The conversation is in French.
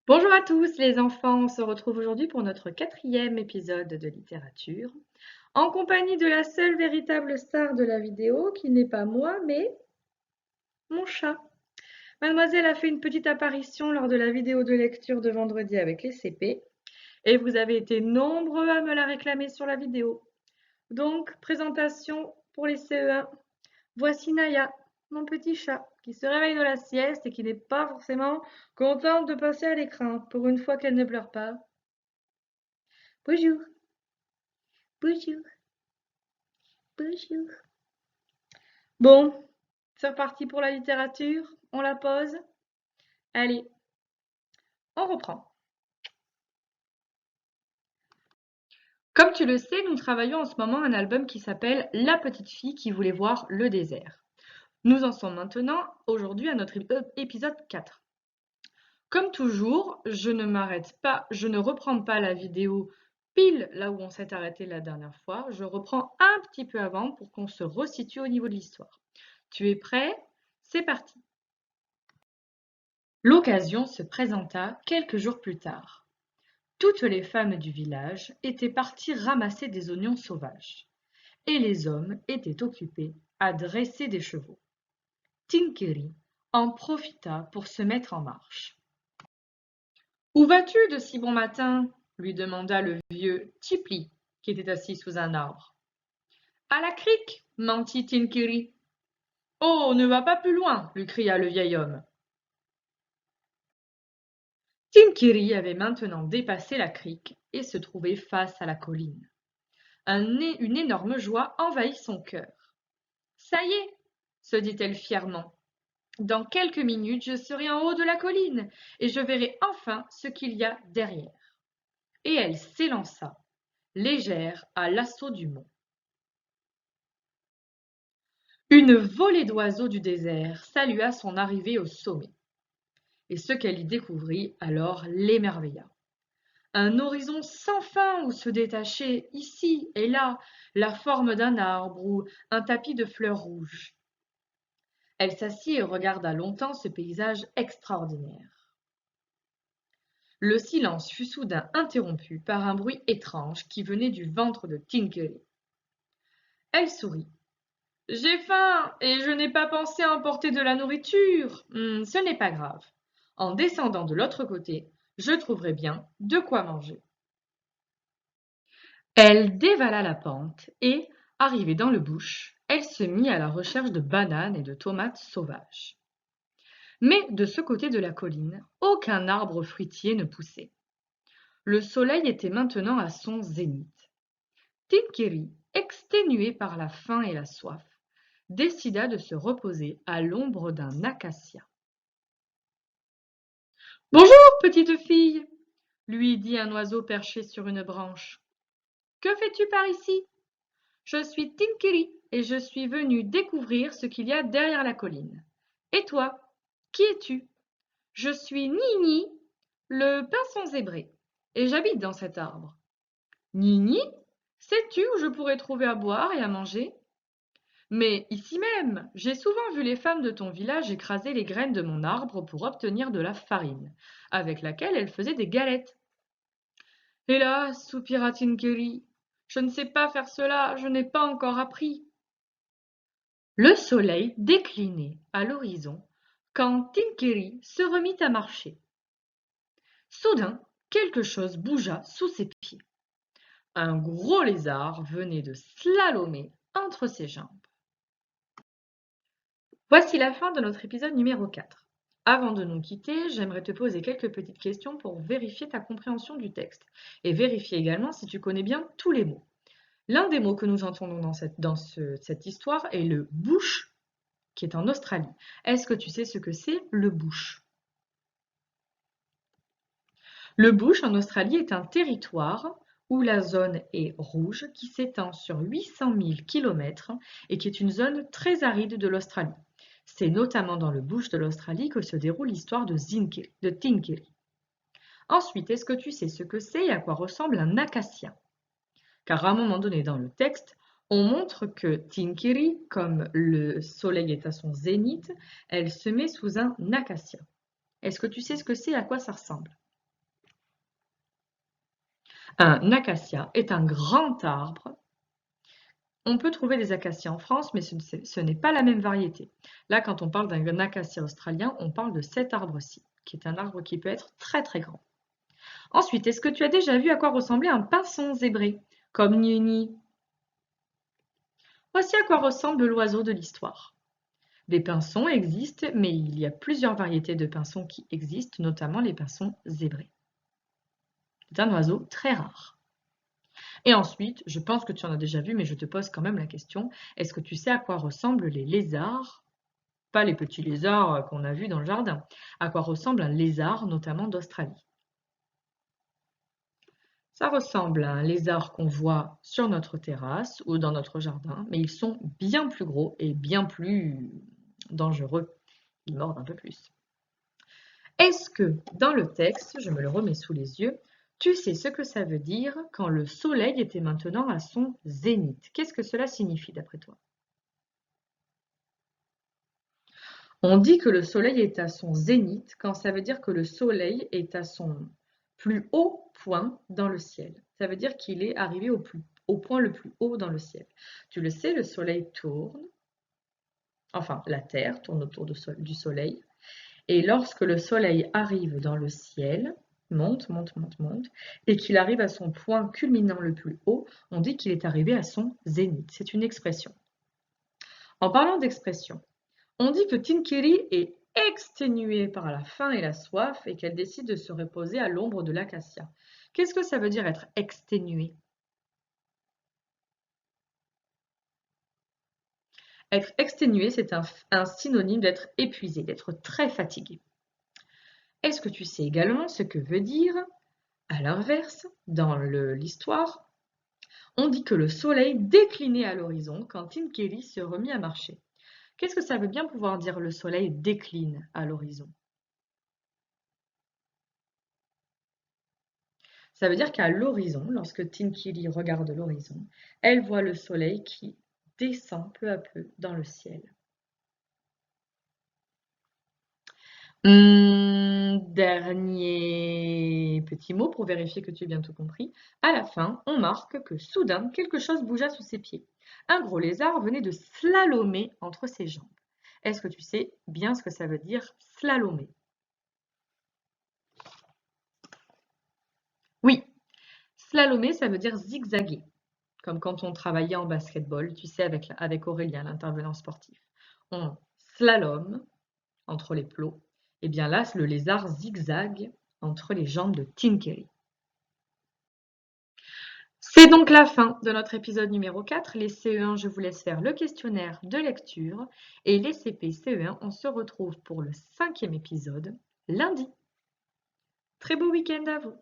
Bonjour à tous les enfants, on se retrouve aujourd'hui pour notre 4e épisode de littérature, en compagnie de la seule véritable star de la vidéo, qui n'est pas moi, mais mon chat. Mademoiselle a fait une petite apparition lors de la vidéo de lecture de vendredi avec les CP, et vous avez été nombreux à me la réclamer sur la vidéo. Donc, présentation pour les CE1. Voici Naya, mon petit chat, qui se réveille de la sieste et qui n'est pas forcément contente de passer à l'écran, pour une fois qu'elle ne pleure pas. Bonjour, bonjour, bonjour. Bon, c'est reparti pour la littérature. On la pose. Allez, on reprend. Comme tu le sais, nous travaillons en ce moment un album qui s'appelle La petite fille qui voulait voir le désert. Nous en sommes maintenant aujourd'hui à notre épisode 4. Comme toujours, je ne m'arrête pas, je ne reprends pas la vidéo pile là où on s'est arrêté la dernière fois. Je reprends un petit peu avant pour qu'on se resitue au niveau de l'histoire. Tu es prêt? C'est parti. L'occasion se présenta quelques jours plus tard. Toutes les femmes du village étaient parties ramasser des oignons sauvages, et les hommes étaient occupés à dresser des chevaux. Tinkery en profita pour se mettre en marche. Où vas-tu de si bon matin? Lui demanda le vieux Tipli, qui était assis sous un arbre. À la crique, mentit Tinkery. Oh, ne va pas plus loin, lui cria le vieil homme. Tinkery avait maintenant dépassé la crique et se trouvait face à la colline. Une énorme joie envahit son cœur. Ça y est, se dit-elle fièrement. Dans quelques minutes, je serai en haut de la colline et je verrai enfin ce qu'il y a derrière. Et elle s'élança, légère, à l'assaut du mont. Une volée d'oiseaux du désert salua son arrivée au sommet. Et ce qu'elle y découvrit alors l'émerveilla. Un horizon sans fin où se détachait, ici et là, la forme d'un arbre ou un tapis de fleurs rouges. Elle s'assit et regarda longtemps ce paysage extraordinaire. Le silence fut soudain interrompu par un bruit étrange qui venait du ventre de Tinkery. Elle sourit. « J'ai faim et je n'ai pas pensé à emporter de la nourriture. Ce n'est pas grave. En descendant de l'autre côté, je trouverai bien de quoi manger. » Elle dévala la pente et, arrivée dans le bush, elle se mit à la recherche de bananes et de tomates sauvages. Mais de ce côté de la colline, aucun arbre fruitier ne poussait. Le soleil était maintenant à son zénith. Tinkery, exténuée par la faim et la soif, décida de se reposer à l'ombre d'un acacia. « Bonjour, petite fille !» lui dit un oiseau perché sur une branche. « Que fais-tu par ici ? Je suis Tinkery et je suis venue découvrir ce qu'il y a derrière la colline. Et toi, qui es-tu ? Je suis Nini, le pinson zébré, et j'habite dans cet arbre. Nini, sais-tu où je pourrais trouver à boire et à manger ? Mais ici même, j'ai souvent vu les femmes de ton village écraser les graines de mon arbre pour obtenir de la farine, avec laquelle elles faisaient des galettes. Hélas, soupira Tinkery, je ne sais pas faire cela, je n'ai pas encore appris. Le soleil déclinait à l'horizon quand Tinkery se remit à marcher. Soudain, quelque chose bougea sous ses pieds. Un gros lézard venait de slalomer entre ses jambes. Voici la fin de notre épisode numéro 4. Avant de nous quitter, j'aimerais te poser quelques petites questions pour vérifier ta compréhension du texte et vérifier également si tu connais bien tous les mots. L'un des mots que nous entendons dans cette histoire est le bush, qui est en Australie. Est-ce que tu sais ce que c'est le bush ? Le bush en Australie est un territoire où la zone est rouge qui s'étend sur 800 000 km et qui est une zone très aride de l'Australie. C'est notamment dans le bush de l'Australie que se déroule l'histoire de Tinkery. Ensuite, est-ce que tu sais ce que c'est et à quoi ressemble un acacia ? Car à un moment donné dans le texte, on montre que Tinkery, comme le soleil est à son zénith, elle se met sous un acacia. Est-ce que tu sais ce que c'est et à quoi ça ressemble ? Un acacia est un grand arbre. On peut trouver des acacias en France, mais ce n'est pas la même variété. Là, quand on parle d'un acacia australien, on parle de cet arbre-ci, qui est un arbre qui peut être très très grand. Ensuite, est-ce que tu as déjà vu à quoi ressemblait un pinson zébré, comme Nuni? Voici à quoi ressemble l'oiseau de l'histoire. Des pinsons existent, mais il y a plusieurs variétés de pinsons qui existent, notamment les pinsons zébrés. C'est un oiseau très rare. Et ensuite, je pense que tu en as déjà vu, mais je te pose quand même la question, est-ce que tu sais à quoi ressemblent les lézards? Pas les petits lézards qu'on a vus dans le jardin. À quoi ressemble un lézard, notamment d'Australie? Ça ressemble à un lézard qu'on voit sur notre terrasse ou dans notre jardin, mais ils sont bien plus gros et bien plus dangereux. Ils mordent un peu plus. Est-ce que dans le texte, je me le remets sous les yeux, tu sais ce que ça veut dire quand le soleil était maintenant à son zénith? Qu'est-ce que cela signifie d'après toi? On dit que le soleil est à son zénith quand ça veut dire que le soleil est à son plus haut point dans le ciel. Ça veut dire qu'il est arrivé au point le plus haut dans le ciel. Tu le sais, le soleil tourne, enfin la Terre tourne autour du soleil, et lorsque le soleil arrive dans le ciel, monte, monte, monte, monte, et qu'il arrive à son point culminant le plus haut, on dit qu'il est arrivé à son zénith. C'est une expression. En parlant d'expression, on dit que Tinkiri est exténuée par la faim et la soif et qu'elle décide de se reposer à l'ombre de l'acacia. Qu'est-ce que ça veut dire être exténuée? Être exténué, c'est un synonyme d'être épuisé, d'être très fatigué. Est-ce que tu sais également ce que veut dire, à l'inverse, dans l'histoire, on dit que le soleil déclinait à l'horizon quand Tinkiri se remit à marcher. Qu'est-ce que ça veut bien pouvoir dire le soleil décline à l'horizon? Ça veut dire qu'à l'horizon, lorsque Tinkili regarde l'horizon, elle voit le soleil qui descend peu à peu dans le ciel. Dernier petit mot pour vérifier que tu as bien tout compris. À la fin, on marque que soudain, quelque chose bougea sous ses pieds. Un gros lézard venait de slalomer entre ses jambes. Est-ce que tu sais bien ce que ça veut dire slalomer? Oui, slalomer, ça veut dire zigzaguer. Comme quand on travaillait en basketball, tu sais, avec Aurélien, l'intervenant sportif. On slalom entre les plots. Et bien là, le lézard zigzague entre les jambes de Tinkery. C'est donc la fin de notre épisode numéro 4. Les CE1, je vous laisse faire le questionnaire de lecture. Et les CP CE1, on se retrouve pour le 5e épisode lundi. Très beau week-end à vous!